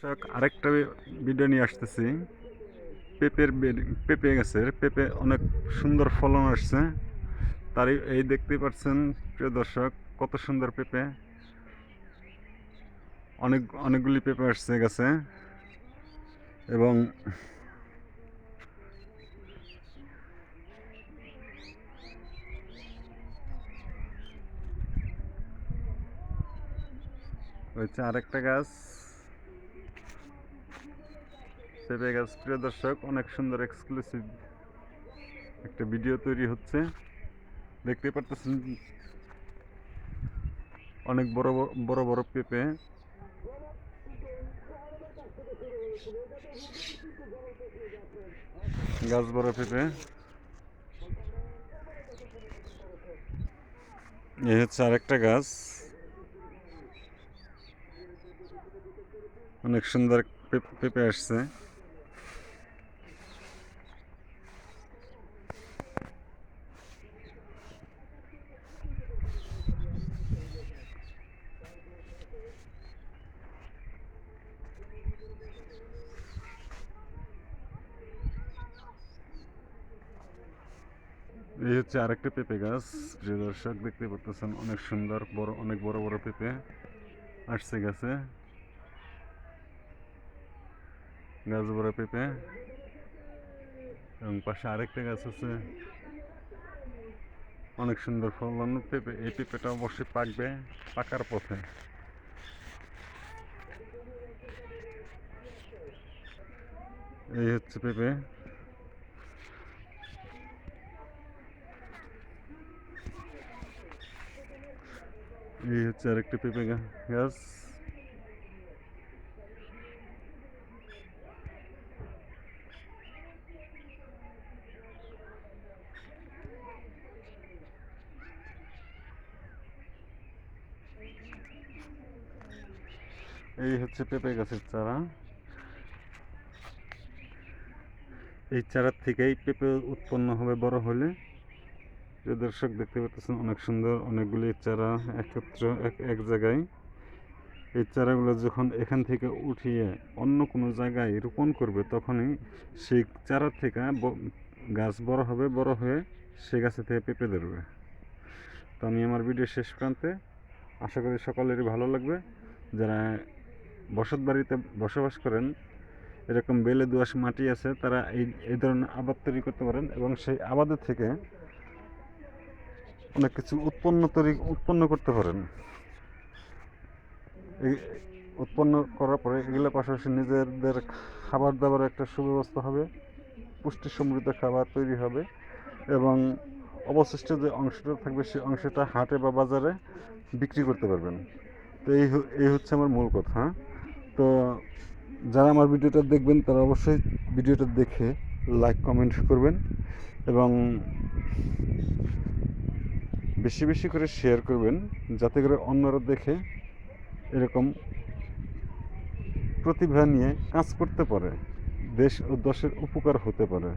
দর্শক আরেকটা ভিডিও নিয়ে আসতেছি। পেঁপে গাছের পেঁপে অনেক সুন্দর ফলন আসছে। তারই এই দেখতেই পাচ্ছেন প্রিয় দর্শক, কত সুন্দর পেঁপে। অনেকগুলি পেঁপে আসছে গাছে এবং হচ্ছে আরেকটা গাছ, পেঁপে গাছ। প্রিয় দর্শক, অনেক সুন্দর এক্সক্লুসিভ একটা ভিডিও তৈরি হচ্ছে। দেখতে পারতেছেন অনেক বড় বড় বড় পেঁপে। গাছ বড় পেঁপে। এই হচ্ছে আরেকটা গাছ, অনেক সুন্দর পেঁপে আসছে। এই হচ্ছে আরেকটা পেঁপে গাছ। প্রিয় দর্শক, দেখতে পাচ্ছেন অনেক সুন্দর অনেক বড় বড় পেঁপে আসছে গাছে। গাছ বড় পেঁপে এবং পাশে আরেকটা গাছ আছে, অনেক সুন্দর ফলন পেঁপে। এই পেঁপেটা অবশ্যই পাকবে, পাকার পথে। এই হচ্ছে পেঁপে। এই হচ্ছে আরেকটা পেঁপে গাছ। এই হচ্ছে পেঁপে গাছের চারা। এই চারার থেকেই পেঁপে উৎপন্ন হবে বড় হলে। প্রিয় দর্শক, দেখতে পাচ্ছেন অনেক সুন্দর অনেকগুলি চারা একত্র এক জায়গায়। এই চারাগুলো যখন এখান থেকে উঠিয়ে অন্য কোনো জায়গায় রোপণ করবে, তখনই সেই চারা থেকে গাছ বড় হবে, বড় হয়ে সে গাছে থেকে পেঁপে ধরবে। তো আমি আমার ভিডিও শেষ প্রান্তে, আশা করি সকলেরই ভালো লাগবে। যারা বসত বাড়িতে বসবাস করেন, এরকম বেলে দোআঁশ মাটি আছে, তারা এই ধরনের আবাদ তৈরি করতে পারেন এবং সেই আবাদের থেকে অনেক কিছু উৎপন্ন করতে পারেন। এই উৎপন্ন করার পরে এগুলো পাশাপাশি নিজেদের খাবার দাবারের একটা সুব্যবস্থা হবে, পুষ্টি সমৃদ্ধ খাবার তৈরি হবে এবং অবশিষ্ট যে অংশটা থাকবে সেই অংশটা হাটে বা বাজারে বিক্রি করতে পারবেন। তো এই হচ্ছে আমার মূল কথা। তো যারা আমার ভিডিওটা দেখবেন তারা অবশ্যই ভিডিওটা দেখে লাইক কমেন্ট করবেন এবং বেশি বেশি করে শেয়ার করবেন, যাতে করে অন্যরা দেখে এরকম প্রতিভা নিয়ে কাজ করতে পারে, দেশ ও দেশের উপকার হতে পারে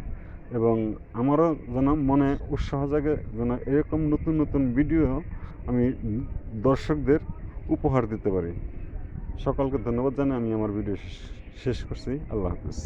এবং আমারও যেন মনে উৎসাহ জাগে, যেন এরকম নতুন নতুন ভিডিও আমি দর্শকদের উপহার দিতে পারি। সকলকে ধন্যবাদ জানাই আমি আমার ভিডিও শেষ করছি। আল্লাহ হাফিজ।